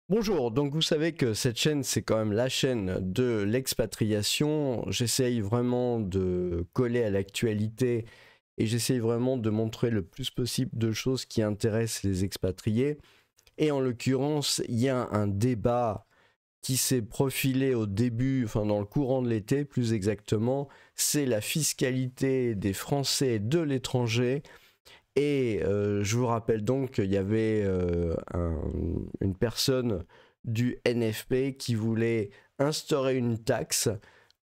Bonjour, donc vous savez que cette chaîne, c'est quand même la chaîne de l'expatriation. J'essaye vraiment de coller à l'actualité et j'essaye vraiment de montrer le plus possible de choses qui intéressent les expatriés. Et en l'occurrence, il y a un débat qui s'est profilé au début, enfin dans le courant de l'été plus exactement, c'est la fiscalité des Français de l'étranger. Et je vous rappelle donc qu'il y avait une personne du NFP qui voulait instaurer une taxe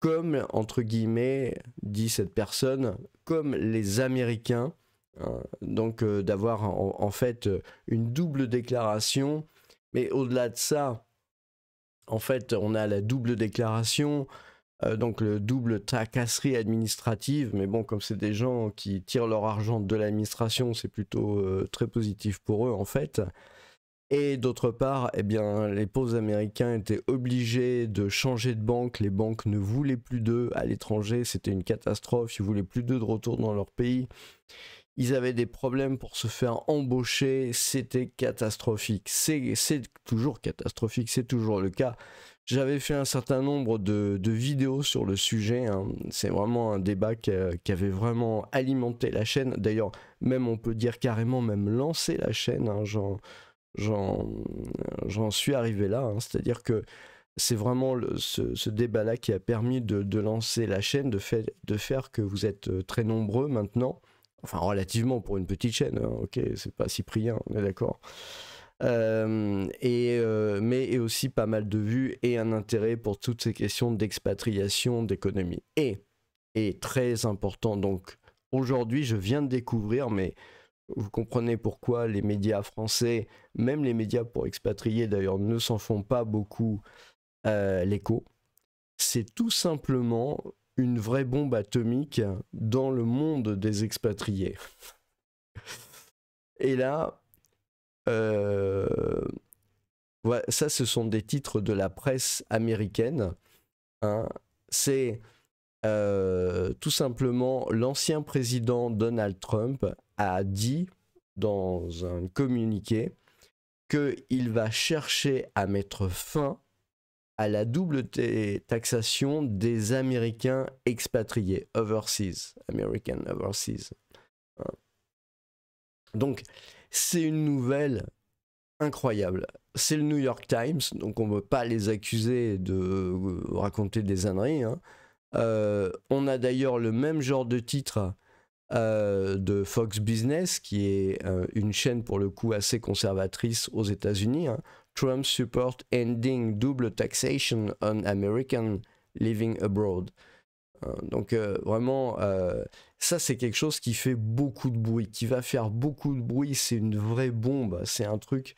comme, entre guillemets, dit cette personne, comme les Américains. Donc d'avoir en fait une double déclaration. Mais au-delà de ça, en fait, on a la double déclaration donc le double tracasserie administrative, mais bon, comme c'est des gens qui tirent leur argent de l'administration, c'est plutôt très positif pour eux en fait. Et d'autre part, eh bien, les pauvres Américains étaient obligés de changer de banque, les banques ne voulaient plus d'eux à l'étranger, c'était une catastrophe, ils voulaient plus d'eux de retour dans leur pays. Ils avaient des problèmes pour se faire embaucher, c'était catastrophique. C'est toujours catastrophique, c'est toujours le cas. J'avais fait un certain nombre de vidéos sur le sujet, hein. C'est vraiment un débat qui avait vraiment alimenté la chaîne. D'ailleurs, même on peut dire carrément même lancer la chaîne, hein. J'en suis arrivé là, hein. C'est-à-dire que c'est vraiment ce débat-là qui a permis de lancer la chaîne, de faire que vous êtes très nombreux maintenant. Enfin, relativement pour une petite chaîne, hein, ok, c'est pas Cyprien, on est d'accord. Mais aussi pas mal de vues et un intérêt pour toutes ces questions d'expatriation, d'économie. Et très important, donc aujourd'hui je viens de découvrir, mais vous comprenez pourquoi les médias français, même les médias pour expatriés d'ailleurs, ne s'en font pas beaucoup l'écho. C'est tout simplement une vraie bombe atomique dans le monde des expatriés. Et là, ouais, ça, ce sont des titres de la presse américaine, hein. C'est tout simplement l'ancien président Donald Trump a dit dans un communiqué qu'il va chercher à mettre fin à la double taxation des Américains expatriés, overseas, American overseas. Donc, c'est une nouvelle incroyable. C'est le New York Times, donc on ne veut pas les accuser de raconter des âneries, hein. On a d'ailleurs le même genre de titre de Fox Business, qui est une chaîne pour le coup assez conservatrice aux États-Unis, hein. Trump support ending double taxation on American living abroad. Donc vraiment, ça c'est quelque chose qui fait beaucoup de bruit, qui va faire beaucoup de bruit, c'est une vraie bombe, c'est un truc.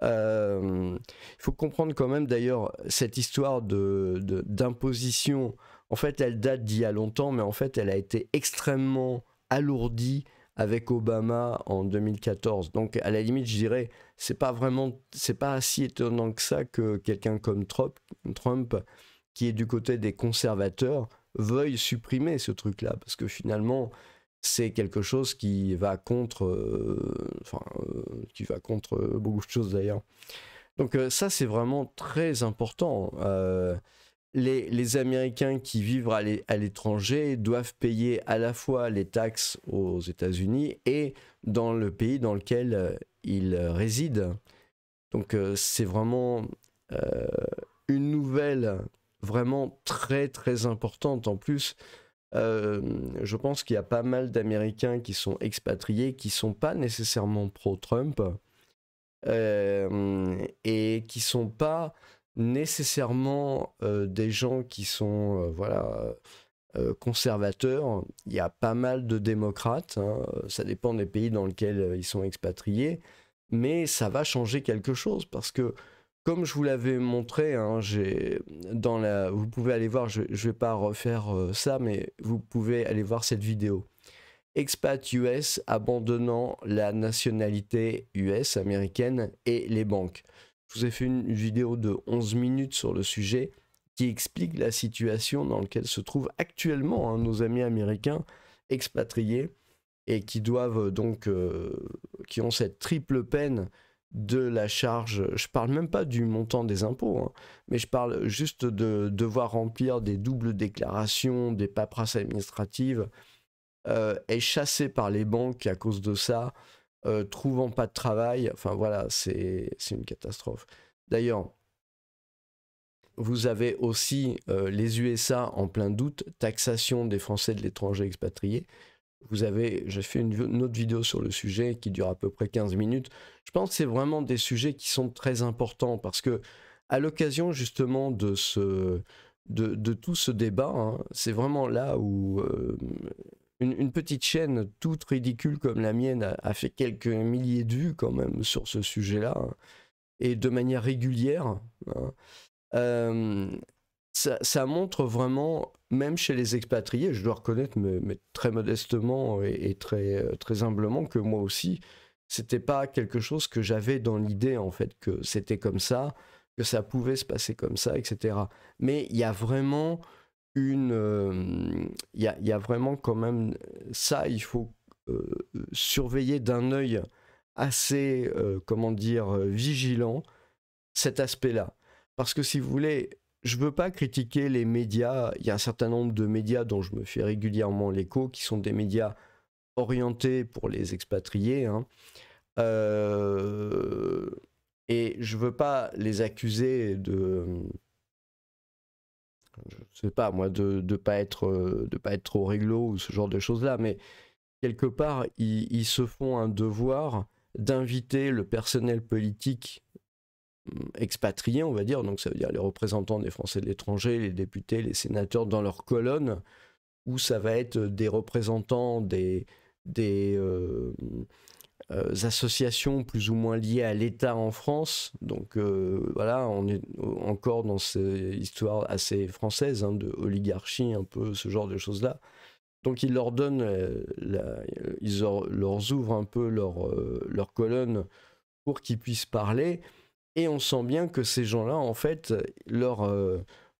Il faut comprendre quand même d'ailleurs cette histoire d'imposition, en fait elle date d'il y a longtemps, mais en fait elle a été extrêmement alourdie avec Obama en 2014. Donc à la limite je dirais, c'est pas si étonnant que ça que quelqu'un comme Trump, qui est du côté des conservateurs, veuille supprimer ce truc-là, parce que finalement, c'est quelque chose qui va contre, qui va contre beaucoup de choses d'ailleurs. Donc ça, c'est vraiment très important. Les Américains qui vivent à l'étranger doivent payer à la fois les taxes aux États-Unis et dans le pays dans lequel ils résident. Donc c'est vraiment euh, une nouvelle vraiment très très importante. En plus, je pense qu'il y a pas mal d'Américains qui sont expatriés, qui sont pas nécessairement pro-Trump et qui sont pas nécessairement des gens qui sont voilà conservateurs. Il y a pas mal de démocrates, hein. Ça dépend des pays dans lesquels ils sont expatriés, mais ça va changer quelque chose parce que comme je vous l'avais montré, hein, vous pouvez aller voir, je ne vais pas refaire ça, mais vous pouvez aller voir cette vidéo. Expat US abandonnant la nationalité US américaine et les banques. Je vous ai fait une vidéo de 11 minutes sur le sujet qui explique la situation dans laquelle se trouvent actuellement, hein, nos amis américains expatriés et qui doivent donc, qui ont cette triple peine de la charge, je parle même pas du montant des impôts, hein, mais je parle juste de devoir remplir des doubles déclarations, des paperasses administratives, est chassé par les banques à cause de ça, trouvant pas de travail, enfin voilà, c'est une catastrophe. D'ailleurs, vous avez aussi les USA en plein doute, taxation des Français de l'étranger expatriés. J'ai fait une autre vidéo sur le sujet qui dure à peu près 15 minutes. Je pense que c'est vraiment des sujets qui sont très importants parce que à l'occasion justement de tout ce débat, hein, c'est vraiment là où une petite chaîne toute ridicule comme la mienne a fait quelques milliers de vues quand même sur ce sujet-là, hein, et de manière régulière, hein. Euh, ça montre vraiment, même chez les expatriés, je dois reconnaître, mais très modestement et très humblement, que moi aussi, c'était pas quelque chose que j'avais dans l'idée, en fait, que c'était comme ça, que ça pouvait se passer comme ça, etc. Mais il y a vraiment il y a vraiment quand même ça, il faut surveiller d'un œil assez, comment dire, vigilant cet aspect-là. Parce que si vous voulez, je veux pas critiquer les médias. Il y a un certain nombre de médias dont je me fais régulièrement l'écho, qui sont des médias orientés pour les expatriés, hein. Euh, et je veux pas les accuser je sais pas moi, de pas être trop réglo ou ce genre de choses-là, mais quelque part, ils se font un devoir d'inviter le personnel politique expatriés, on va dire, donc ça veut dire les représentants des Français de l'étranger, les députés, les sénateurs dans leur colonne, où ça va être des représentants des associations plus ou moins liées à l'État en France. Donc voilà, on est encore dans ces histoires assez françaises, hein, de oligarchie, un peu ce genre de choses-là. Donc ils leur donnent, leur ouvrent un peu leur colonne pour qu'ils puissent parler. Et on sent bien que ces gens-là, en fait, leur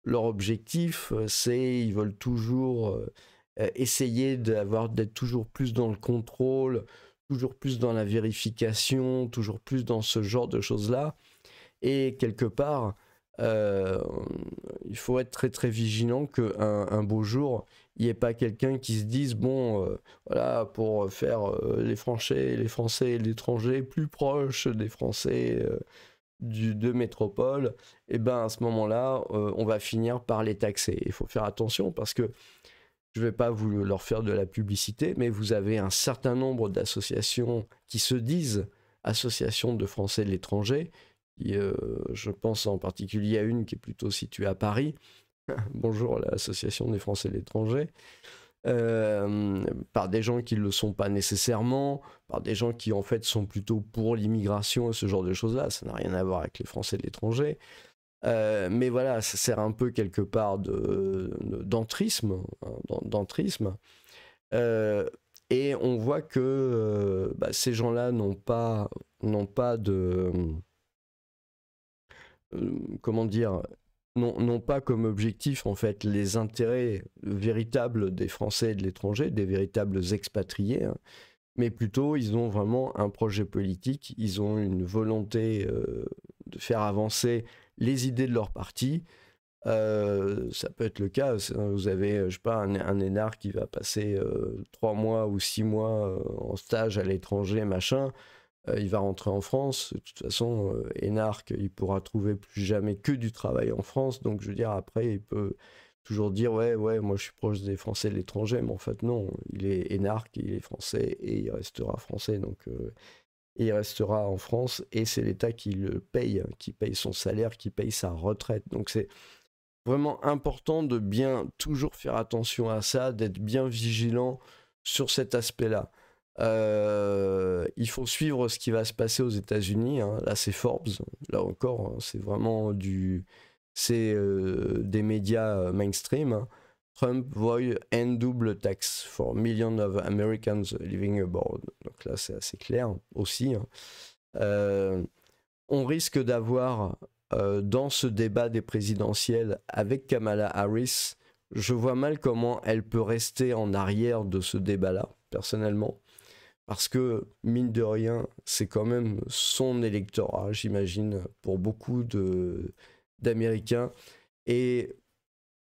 objectif, c'est ils veulent toujours essayer d'être toujours plus dans le contrôle, toujours plus dans la vérification, toujours plus dans ce genre de choses-là. Et quelque part, euh, il faut être très très vigilant qu'un beau jour, il n'y ait pas quelqu'un qui se dise, bon, voilà, pour faire les Français et l'étranger plus proches des Français de métropole, et ben à ce moment-là, on va finir par les taxer. Il faut faire attention parce que je ne vais pas vous leur faire de la publicité, mais vous avez un certain nombre d'associations qui se disent associations de Français de l'étranger. Je pense en particulier à une qui est plutôt située à Paris. Bonjour, l'association des Français de l'étranger. Par des gens qui ne le sont pas nécessairement, par des gens qui en fait sont plutôt pour l'immigration et ce genre de choses-là. Ça n'a rien à voir avec les Français de l'étranger. Mais voilà, ça sert un peu quelque part d'entrisme. Et on voit que ces gens-là n'ont pas de... comment dire, n'ont pas comme objectif en fait les intérêts véritables des Français et de l'étranger, des véritables expatriés, hein, mais plutôt ils ont vraiment un projet politique, ils ont une volonté de faire avancer les idées de leur parti. Ça peut être le cas, vous avez, je sais pas, un énarque qui va passer 3 mois ou 6 mois en stage à l'étranger, machin. Il va rentrer en France. De toute façon, énarque, il pourra trouver plus jamais que du travail en France. Donc, je veux dire, après, il peut toujours dire, ouais, moi, je suis proche des Français de l'étranger. Mais en fait, non, il est énarque, il est français et il restera français. Donc, et il restera en France et c'est l'État qui le paye, qui paye son salaire, qui paye sa retraite. Donc, c'est vraiment important de bien toujours faire attention à ça, d'être bien vigilant sur cet aspect-là. Il faut suivre ce qui va se passer aux États-Unis, hein. Là, c'est Forbes. Là encore, hein, c'est vraiment des médias mainstream, hein. Trump voit end double tax for millions of Americans living abroad. Donc là, c'est assez clair aussi, hein. On risque d'avoir dans ce débat des présidentielles avec Kamala Harris, je vois mal comment elle peut rester en arrière de ce débat-là, personnellement. parce que, mine de rien, c'est quand même son électorat, j'imagine, pour beaucoup d'Américains. Et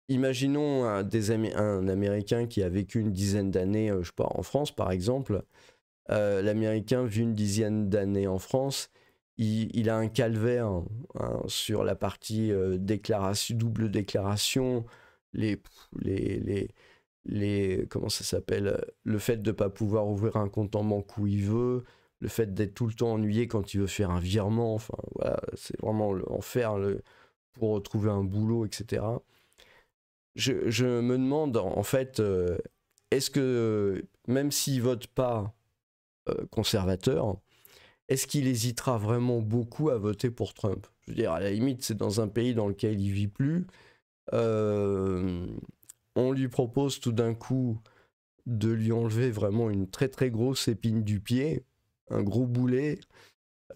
imaginons un Américain qui a vécu une dizaine d'années, je sais pas, en France par exemple. L'Américain vit une dizaine d'années en France. Il a un calvaire hein, sur la partie déclaration, double déclaration, les, les, comment ça s'appelle, le fait de ne pas pouvoir ouvrir un compte en banque où il veut, le fait d'être tout le temps ennuyé quand il veut faire un virement, enfin voilà, c'est vraiment l'enfer pour retrouver un boulot, etc. Je me demande en fait, est-ce que même s'il vote pas conservateur, est-ce qu'il hésitera vraiment beaucoup à voter pour Trump? Je veux dire, à la limite, c'est dans un pays dans lequel il vit plus. Euh, on lui propose tout d'un coup de lui enlever vraiment une très très grosse épine du pied, un gros boulet.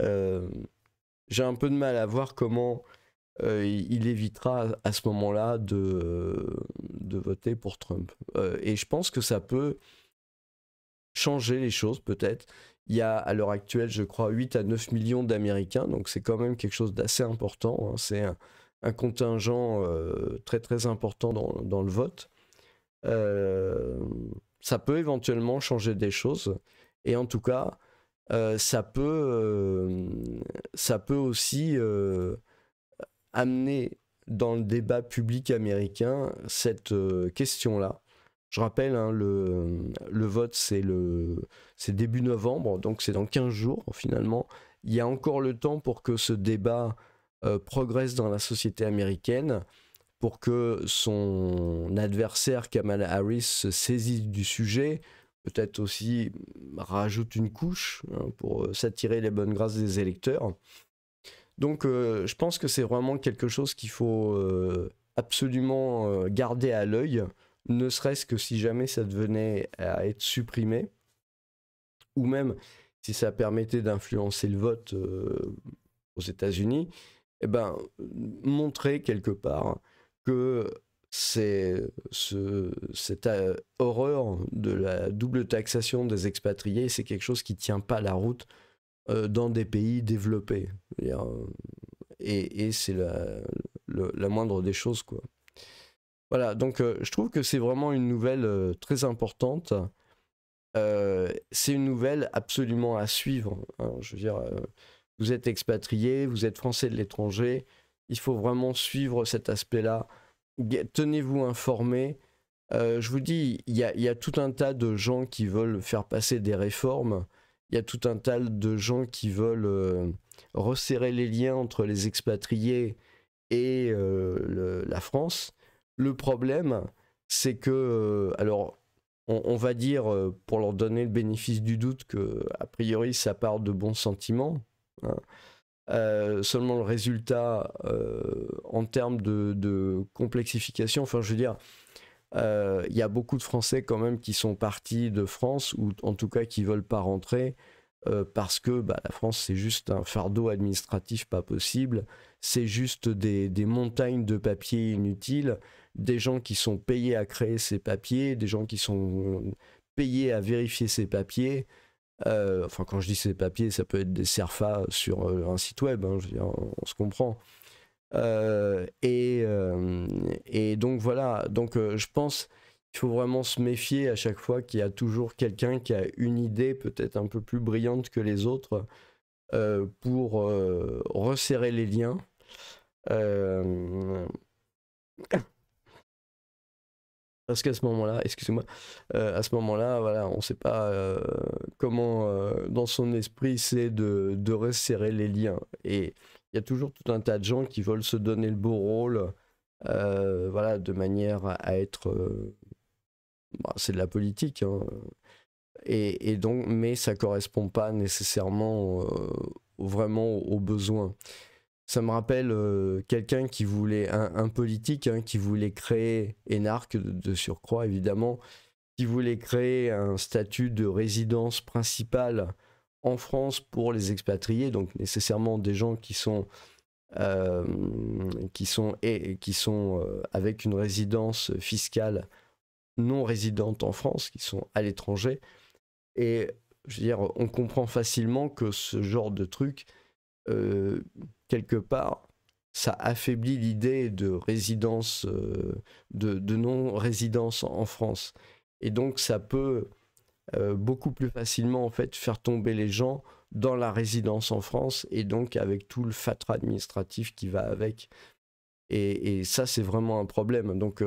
Euh, j'ai un peu de mal à voir comment il évitera à ce moment-là de voter pour Trump. Et je pense que ça peut changer les choses peut-être. Il y a à l'heure actuelle, je crois, 8 à 9 millions d'Américains, donc c'est quand même quelque chose d'assez important. Hein. C'est un contingent très très important dans le vote. Euh, ça peut éventuellement changer des choses. Et en tout cas, ça peut aussi amener dans le débat public américain cette question-là. Je rappelle, hein, le vote, c'est début novembre, donc c'est dans 15 jours finalement. Il y a encore le temps pour que ce débat progresse dans la société américaine, pour que son adversaire Kamala Harris se saisisse du sujet, peut-être aussi rajoute une couche hein, pour s'attirer les bonnes grâces des électeurs. Donc je pense que c'est vraiment quelque chose qu'il faut absolument garder à l'œil, ne serait-ce que si jamais ça devenait à être supprimé, ou même si ça permettait d'influencer le vote aux États-Unis, eh ben, montrer quelque part que cette horreur de la double taxation des expatriés, c'est quelque chose qui ne tient pas la route dans des pays développés. Et c'est la moindre des choses, quoi. Voilà, donc je trouve que c'est vraiment une nouvelle très importante. C'est une nouvelle absolument à suivre. Hein. Je veux dire, vous êtes expatrié, vous êtes français de l'étranger, il faut vraiment suivre cet aspect-là. Tenez-vous informés. Je vous dis, il y a tout un tas de gens qui veulent faire passer des réformes. Il y a tout un tas de gens qui veulent resserrer les liens entre les expatriés et la France. Le problème, c'est que, alors, on va dire, pour leur donner le bénéfice du doute, que a priori, ça part de bons sentiments. Hein. Seulement le résultat, en termes de complexification, enfin, je veux dire, il y a beaucoup de Français quand même qui sont partis de France, ou en tout cas qui veulent pas rentrer, parce que bah, la France c'est juste un fardeau administratif pas possible, c'est juste des montagnes de papiers inutiles, des gens qui sont payés à créer ces papiers, des gens qui sont payés à vérifier ces papiers. Enfin, quand je dis ces papiers, ça peut être des CERFA sur un site web, hein, je veux dire, on se comprend. Et donc voilà, donc je pense qu'il faut vraiment se méfier à chaque fois qu'il y a toujours quelqu'un qui a une idée peut-être un peu plus brillante que les autres pour resserrer les liens. Euh, Parce qu'à ce moment-là, excusez-moi, à ce moment-là, voilà, on ne sait pas comment, dans son esprit, c'est de resserrer les liens. Et il y a toujours tout un tas de gens qui veulent se donner le beau rôle, voilà, de manière à être, bah, c'est de la politique, hein, et donc, mais ça correspond pas nécessairement vraiment aux besoins. Ça me rappelle quelqu'un qui voulait, un politique hein, qui voulait créer, énarque de surcroît évidemment, qui voulait créer un statut de résidence principale en France pour les expatriés, donc nécessairement des gens euh, qui sont avec une résidence fiscale non résidente en France, qui sont à l'étranger. Et je veux dire, on comprend facilement que ce genre de truc, quelque part, ça affaiblit l'idée de résidence, de non-résidence en France. Et donc ça peut beaucoup plus facilement en fait faire tomber les gens dans la résidence en France, et donc avec tout le fatras administratif qui va avec. Et ça, c'est vraiment un problème. Donc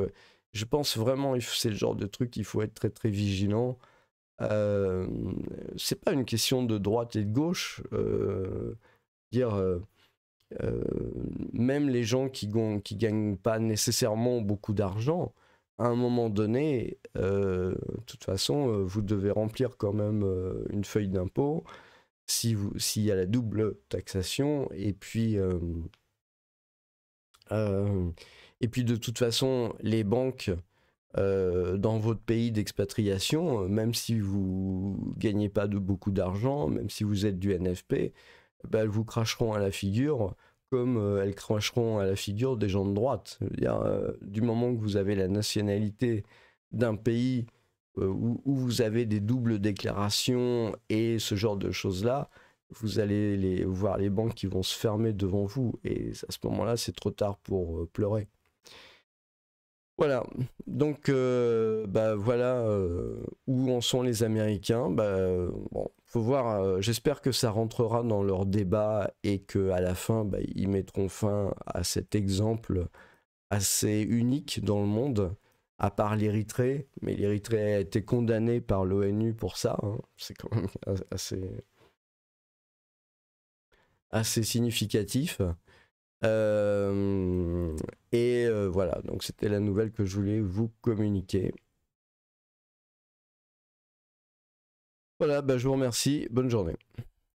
je pense vraiment, c'est le genre de truc qu'il faut être très très vigilant. C'est pas une question de droite et de gauche. Dire même les gens qui gagnent pas nécessairement beaucoup d'argent, à un moment donné, de toute façon, vous devez remplir quand même une feuille d'impôt s'il y a la double taxation. Et puis de toute façon, les banques dans votre pays d'expatriation, même si vous gagnez pas de beaucoup d'argent, même si vous êtes du NFP, bah, elles vous cracheront à la figure comme elles cracheront à la figure des gens de droite. C'est-à-dire, du moment que vous avez la nationalité d'un pays où vous avez des doubles déclarations et ce genre de choses-là, vous allez voir les banques qui vont se fermer devant vous. Et à ce moment-là, c'est trop tard pour pleurer. Voilà, donc bah, voilà où en sont les Américains. Bah, bon, faut voir. J'espère que ça rentrera dans leur débat et que à la fin, bah, ils mettront fin à cet exemple assez unique dans le monde, à part l'Érythrée. Mais l'Érythrée a été condamnée par l'ONU pour ça, hein. C'est quand même assez significatif. Voilà, donc c'était la nouvelle que je voulais vous communiquer. Voilà, bah, je vous remercie, bonne journée.